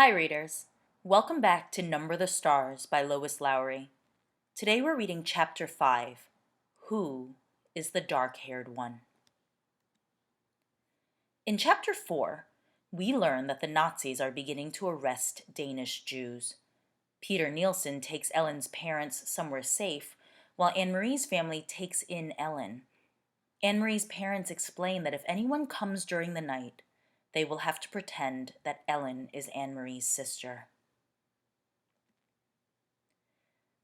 Hi, readers. Welcome back to Number the Stars by Lois Lowry. Today we're reading Chapter 5, Who is the Dark-Haired One? In Chapter 4, we learn that the Nazis are beginning to arrest Danish Jews. Peter Nielsen takes Ellen's parents somewhere safe, while Anne-Marie's family takes in Ellen. Anne-Marie's parents explain that if anyone comes during the night, they will have to pretend that Ellen is Anne-Marie's sister.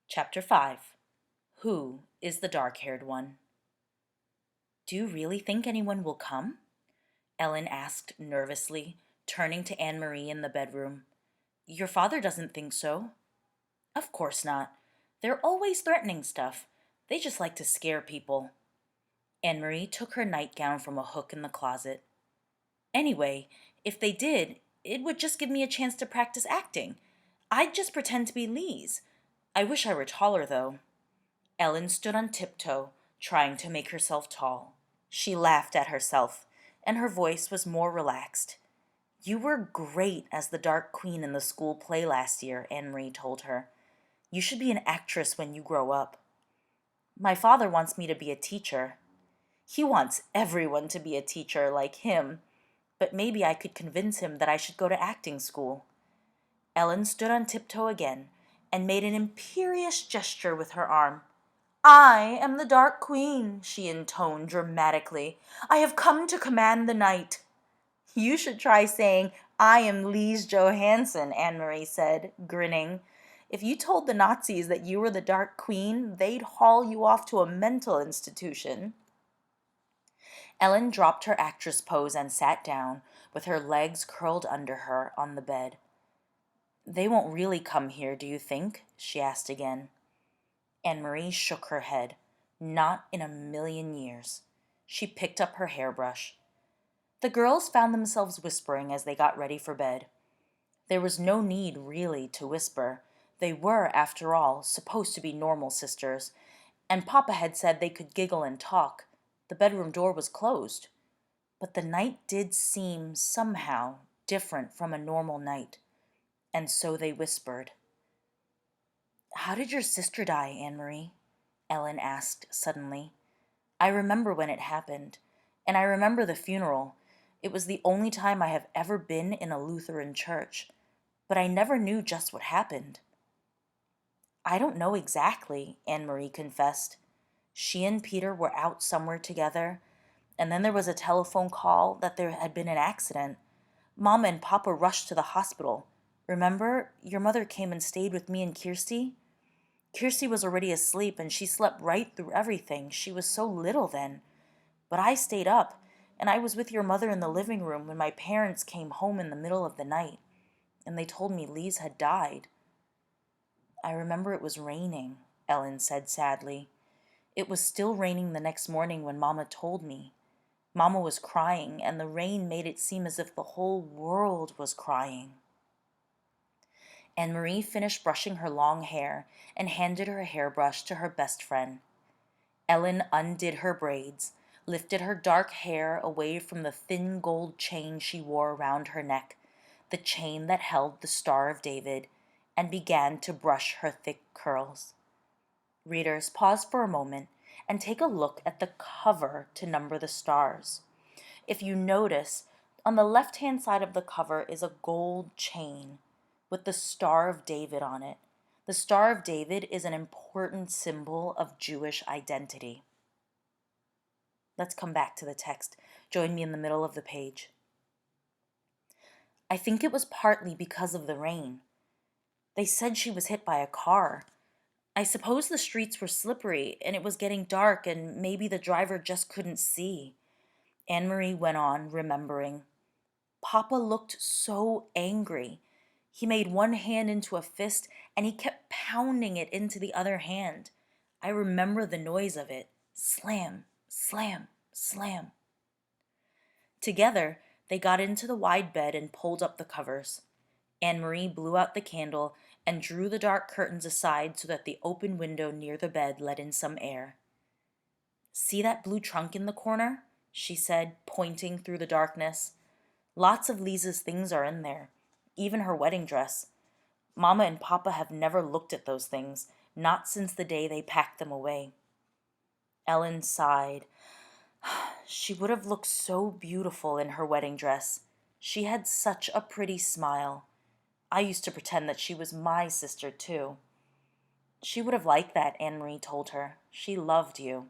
Chapter 5. Who is the dark-haired one? Do you really think anyone will come? Ellen asked nervously, turning to Anne-Marie in the bedroom. Your father doesn't think so. Of course not. They're always threatening stuff. They just like to scare people. Anne-Marie took her nightgown from a hook in the closet. Anyway, if they did, it would just give me a chance to practice acting. I'd just pretend to be Lise. I wish I were taller, though. Ellen stood on tiptoe, trying to make herself tall. She laughed at herself, and her voice was more relaxed. You were great as the Dark Queen in the school play last year, Anne-Marie told her. You should be an actress when you grow up. My father wants me to be a teacher. He wants everyone to be a teacher like him, but maybe I could convince him that I should go to acting school. Ellen stood on tiptoe again and made an imperious gesture with her arm. I am the Dark Queen, she intoned dramatically. I have come to command the night. You should try saying, I am Lise Johansson, Anne-Marie said, grinning. If you told the Nazis that you were the Dark Queen, they'd haul you off to a mental institution. Ellen dropped her actress pose and sat down, with her legs curled under her on the bed. They won't really come here, do you think? She asked again. Anne-Marie shook her head. Not in a million years. She picked up her hairbrush. The girls found themselves whispering as they got ready for bed. There was no need, really, to whisper. They were, after all, supposed to be normal sisters, and Papa had said they could giggle and talk. The bedroom door was closed. But the night did seem, somehow, different from a normal night, and so they whispered. How did your sister die, Anne-Marie? Ellen asked suddenly. I remember when it happened, and I remember the funeral. It was the only time I have ever been in a Lutheran church, but I never knew just what happened. I don't know exactly, Anne-Marie confessed. She and Peter were out somewhere together, and then there was a telephone call that there had been an accident. Mama and Papa rushed to the hospital. Remember, your mother came and stayed with me and Kirsty? Kirsty was already asleep, and she slept right through everything. She was so little then. But I stayed up, and I was with your mother in the living room when my parents came home in the middle of the night, and they told me Lise had died. I remember it was raining, Ellen said sadly. It was still raining the next morning when Mama told me. Mama was crying, and the rain made it seem as if the whole world was crying. Anne-Marie finished brushing her long hair and handed her hairbrush to her best friend. Ellen undid her braids, lifted her dark hair away from the thin gold chain she wore around her neck, the chain that held the Star of David, and began to brush her thick curls. Readers, pause for a moment and take a look at the cover to Number the Stars. If you notice, on the left-hand side of the cover is a gold chain with the Star of David on it. The Star of David is an important symbol of Jewish identity. Let's come back to the text. Join me in the middle of the page. I think it was partly because of the rain. They said she was hit by a car. I suppose the streets were slippery and it was getting dark and maybe the driver just couldn't see. Anne-Marie went on, remembering. Papa looked so angry. He made one hand into a fist and he kept pounding it into the other hand. I remember the noise of it. Slam, slam, slam. Together, they got into the wide bed and pulled up the covers. Anne-Marie blew out the candle and drew the dark curtains aside so that the open window near the bed let in some air. See that blue trunk in the corner? She said, pointing through the darkness. Lots of Lisa's things are in there. even her wedding dress. Mama and Papa have never looked at those things, not since the day they packed them away. Ellen sighed. She would have looked so beautiful in her wedding dress. She had such a pretty smile. I used to pretend that she was my sister, too. She would have liked that, Anne-Marie told her. She loved you.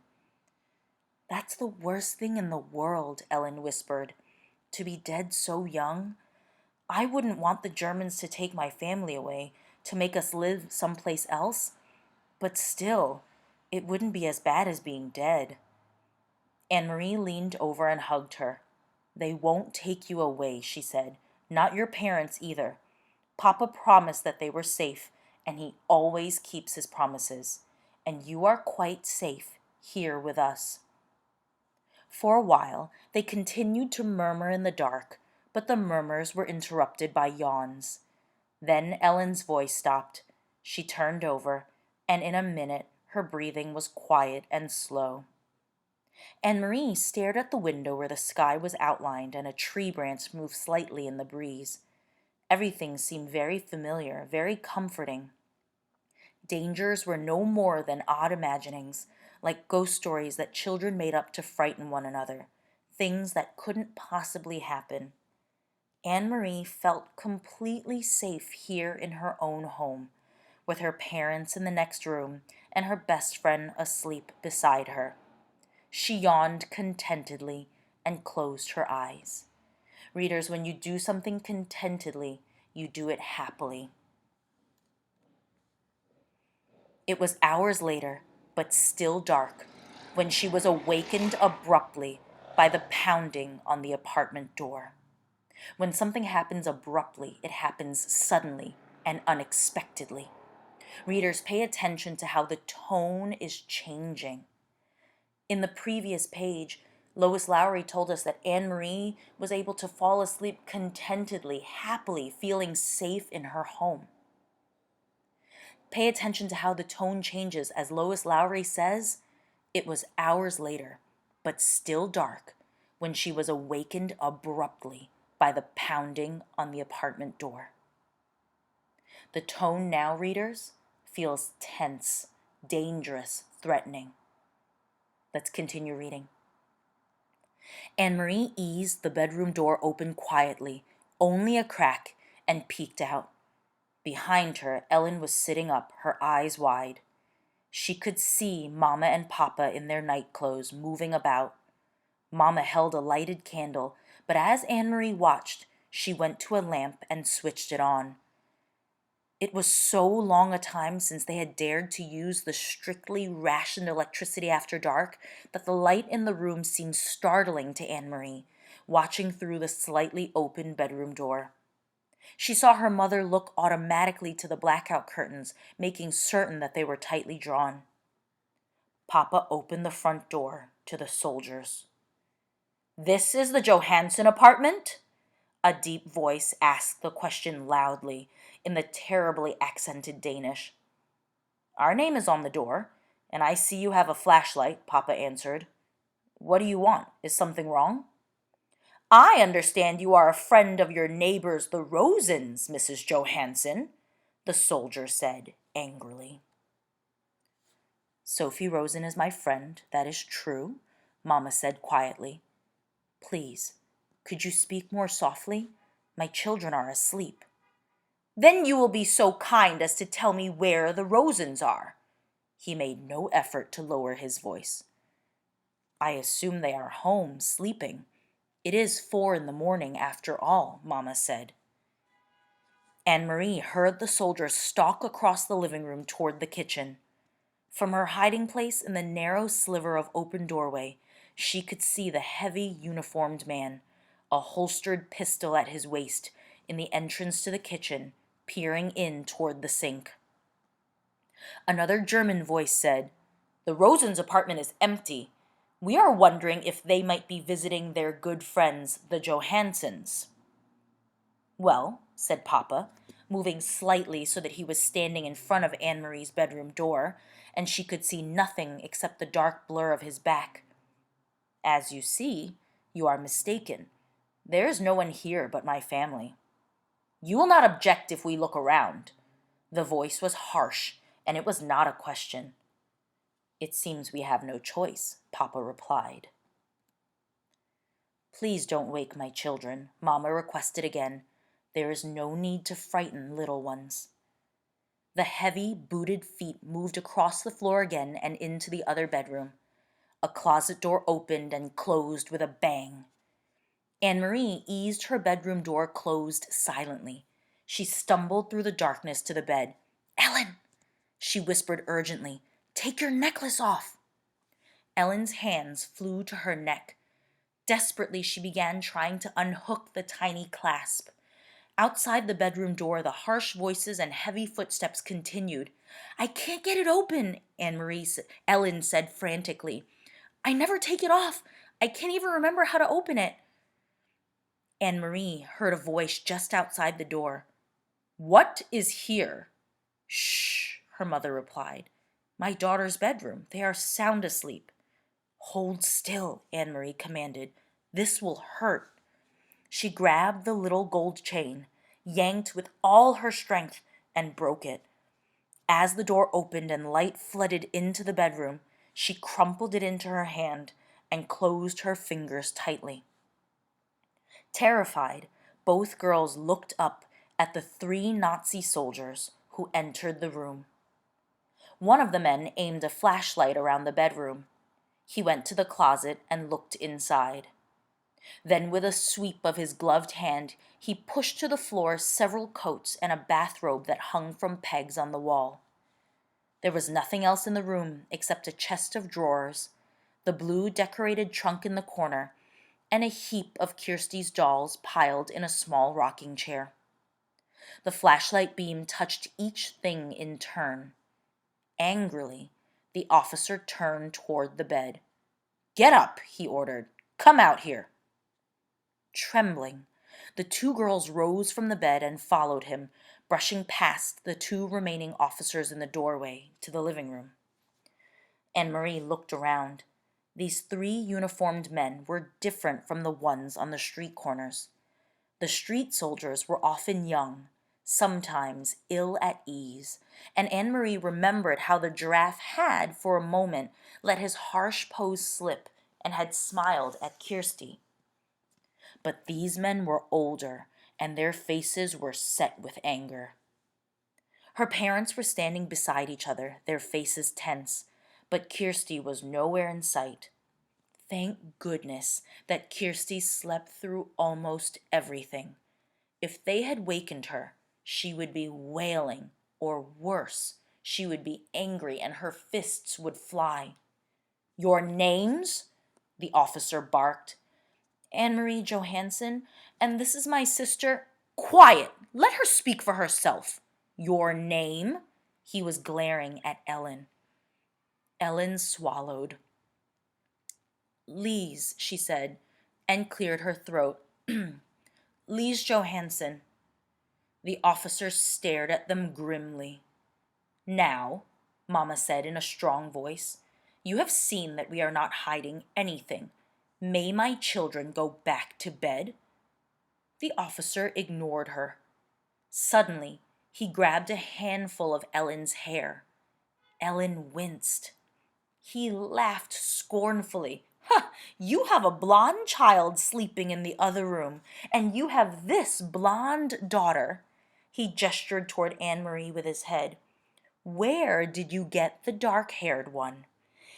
That's the worst thing in the world, Ellen whispered. To be dead so young. I wouldn't want the Germans to take my family away, to make us live someplace else. But still, it wouldn't be as bad as being dead. Anne-Marie leaned over and hugged her. They won't take you away, she said. Not your parents either. Papa promised that they were safe, and he always keeps his promises. And you are quite safe here with us. For a while, they continued to murmur in the dark, but the murmurs were interrupted by yawns. Then Ellen's voice stopped. She turned over, and in a minute her breathing was quiet and slow. Anne-Marie stared at the window where the sky was outlined and a tree branch moved slightly in the breeze. Everything seemed very familiar, very comforting. Dangers were no more than odd imaginings, like ghost stories that children made up to frighten one another, things that couldn't possibly happen. Anne-Marie felt completely safe here in her own home, with her parents in the next room and her best friend asleep beside her. She yawned contentedly and closed her eyes. Readers, when you do something contentedly, you do it happily. It was hours later, but still dark, when she was awakened abruptly by the pounding on the apartment door. When something happens abruptly, it happens suddenly and unexpectedly. Readers, pay attention to how the tone is changing. In the previous page, Lois Lowry told us that Anne-Marie was able to fall asleep contentedly, happily, feeling safe in her home. Pay attention to how the tone changes as Lois Lowry says, it was hours later, but still dark, when she was awakened abruptly by the pounding on the apartment door. The tone now, readers, feels tense, dangerous, threatening. Let's continue reading. Anne-Marie eased the bedroom door open quietly, only a crack, and peeked out. Behind her, Ellen was sitting up, her eyes wide. She could see Mama and Papa in their night clothes moving about. Mama held a lighted candle, but as Anne-Marie watched, she went to a lamp and switched it on. It was so long a time since they had dared to use the strictly rationed electricity after dark that the light in the room seemed startling to Anne-Marie, watching through the slightly open bedroom door. She saw her mother look automatically to the blackout curtains, making certain that they were tightly drawn. Papa opened the front door to the soldiers. "This is the Johansson apartment?" A deep voice asked the question loudly, in the terribly accented Danish. "Our name is on the door, and I see you have a flashlight," Papa answered. "What do you want? Is something wrong?" "I understand you are a friend of your neighbors, the Rosens, Mrs. Johansson," the soldier said angrily. "Sophie Rosen is my friend, that is true," Mama said quietly. "Please, could you speak more softly? My children are asleep." "Then you will be so kind as to tell me where the Rosens are." He made no effort to lower his voice. "I assume they are home, sleeping. It is 4 a.m. after all," Mama said. Anne-Marie heard the soldier stalk across the living room toward the kitchen. From her hiding place in the narrow sliver of open doorway, she could see the heavy uniformed man, a holstered pistol at his waist, in the entrance to the kitchen, peering in toward the sink. Another German voice said, "The Rosens' apartment is empty. We are wondering if they might be visiting their good friends, the Johanssons." "Well," said Papa, moving slightly so that he was standing in front of Anne-Marie's bedroom door, and she could see nothing except the dark blur of his back. "As you see, you are mistaken. There is no one here but my family." You will not object if we look around." The voice was harsh, and it was not a question. "It seems we have no choice," Papa replied. "Please don't wake my children," Mama requested again. "There is no need to frighten little ones." The heavy, booted feet moved across the floor again and into the other bedroom. A closet door opened and closed with a bang. Anne-Marie eased her bedroom door closed silently. She stumbled through the darkness to the bed. "Ellen," she whispered urgently, "take your necklace off." Ellen's hands flew to her neck. Desperately, she began trying to unhook the tiny clasp. Outside the bedroom door, the harsh voices and heavy footsteps continued. "I can't get it open," Ellen said frantically. "I never take it off. I can't even remember how to open it." Anne-Marie heard a voice just outside the door. "What is here?" "Shh," her mother replied. "My daughter's bedroom. They are sound asleep." "Hold still," Anne-Marie commanded. "This will hurt." She grabbed the little gold chain, yanked with all her strength, and broke it. As the door opened and light flooded into the bedroom, she crumpled it into her hand and closed her fingers tightly. Terrified, both girls looked up at the 3 Nazi soldiers who entered the room. One of the men aimed a flashlight around the bedroom. He went to the closet and looked inside. Then, with a sweep of his gloved hand, he pushed to the floor several coats and a bathrobe that hung from pegs on the wall. There was nothing else in the room except a chest of drawers, the blue decorated trunk in the corner, and a heap of Kirsty's dolls piled in a small rocking chair. The flashlight beam touched each thing in turn. Angrily, the officer turned toward the bed. "Get up," he ordered. "Come out here." Trembling, the 2 girls rose from the bed and followed him, brushing past the 2 remaining officers in the doorway to the living room. Anne-Marie looked around. These 3 uniformed men were different from the ones on the street corners. The street soldiers were often young, sometimes ill at ease, and Anne-Marie remembered how the giraffe had, for a moment, let his harsh pose slip and had smiled at Kirsty. But these men were older, and their faces were set with anger. Her parents were standing beside each other, their faces tense, but Kirsty was nowhere in sight. Thank goodness that Kirsty slept through almost everything. If they had wakened her, she would be wailing, or worse, she would be angry and her fists would fly. "Your names?" the officer barked. "Anne-Marie Johansson, and this is my sister—" "Quiet! Let her speak for herself. Your name?" He was glaring at Ellen. Ellen swallowed. "Lise," she said, and cleared her throat. "Lise Johansson." The officer stared at them grimly. "Now," Mama said in a strong voice, "you have seen that we are not hiding anything. May my children go back to bed?" The officer ignored her. Suddenly, he grabbed a handful of Ellen's hair. Ellen winced. He laughed scornfully. "Ha! You have a blonde child sleeping in the other room, and you have this blonde daughter." He gestured toward Anne-Marie with his head. "Where did you get the dark-haired one?"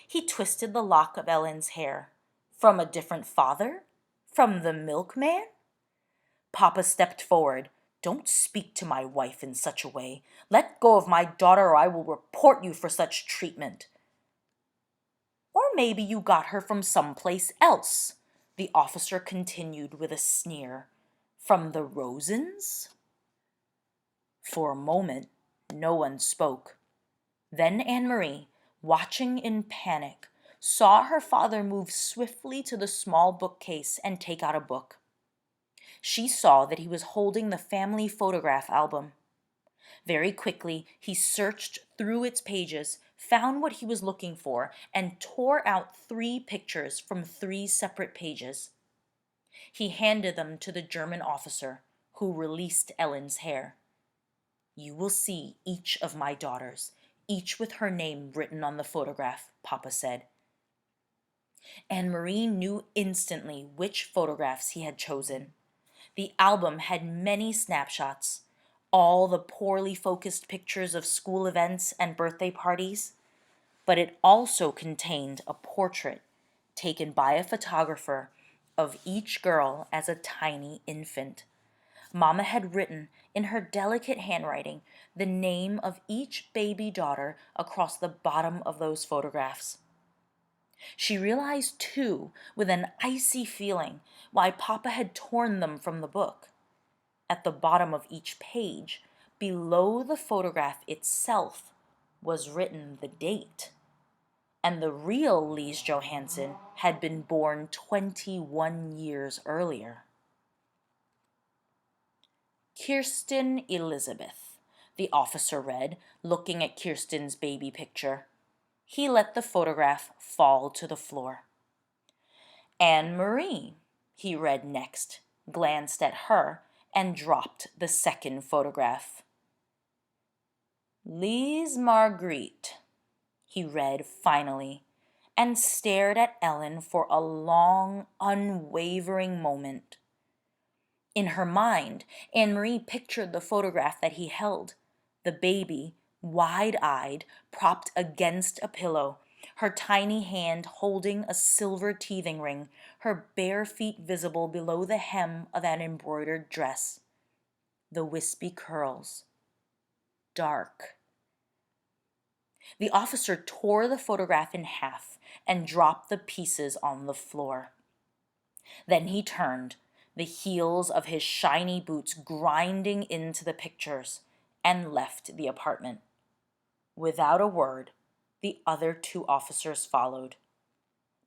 He twisted the lock of Ellen's hair. "From a different father? From the milkman?" Papa stepped forward. "Don't speak to my wife in such a way. Let go of my daughter or I will report you for such treatment." "Or maybe you got her from someplace else," the officer continued with a sneer. "From the Rosens?" For a moment, no one spoke. Then Anne-Marie, watching in panic, saw her father move swiftly to the small bookcase and take out a book. She saw that he was holding the family photograph album. Very quickly, he searched through its pages, found what he was looking for, and tore out 3 pictures from 3 separate pages. He handed them to the German officer, who released Ellen's hair. "You will see each of my daughters, each with her name written on the photograph," Papa said. Anne-Marie knew instantly which photographs he had chosen. The album had many snapshots, all the poorly focused pictures of school events and birthday parties, but it also contained a portrait taken by a photographer of each girl as a tiny infant. Mama had written in her delicate handwriting the name of each baby daughter across the bottom of those photographs. She realized, too, with an icy feeling, why Papa had torn them from the book. At the bottom of each page, below the photograph itself, was written the date. And the real Lise Johansson had been born 21 years earlier. Kirsten Elizabeth, the officer read, looking at Kirsten's baby picture. He let the photograph fall to the floor. Anne-Marie, he read next, glanced at her, and dropped the second photograph. Lise Marguerite, he read finally, and stared at Ellen for a long, unwavering moment. In her mind, Anne-Marie pictured the photograph that he held, the baby, wide-eyed, propped against a pillow, her tiny hand holding a silver teething ring, her bare feet visible below the hem of an embroidered dress. The wispy curls. Dark. The officer tore the photograph in half and dropped the pieces on the floor. Then he turned, the heels of his shiny boots grinding into the pictures, and left the apartment. Without a word, the other two officers followed.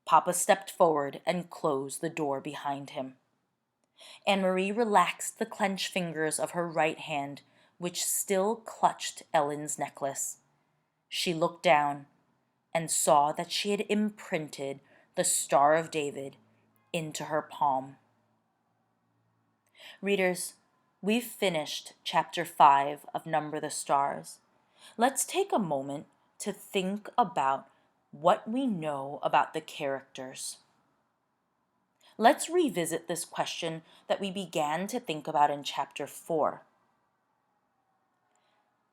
Papa stepped forward and closed the door behind him. Anne-Marie relaxed the clenched fingers of her right hand, which still clutched Ellen's necklace. She looked down and saw that she had imprinted the Star of David into her palm. Readers, we've finished chapter 5 of Number the Stars. Let's take a moment to think about what we know about the characters. Let's revisit this question that we began to think about in chapter 4.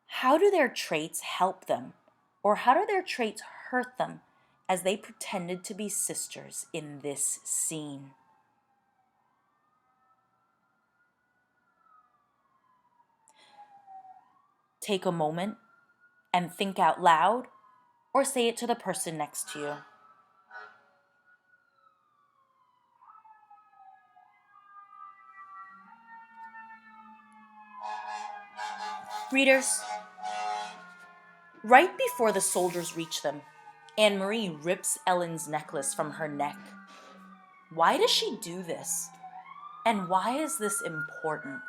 How do their traits help them, or how do their traits hurt them as they pretended to be sisters in this scene? Take a moment and think out loud, or say it to the person next to you. Readers, right before the soldiers reach them, Anne-Marie rips Ellen's necklace from her neck. Why does she do this? And why is this important?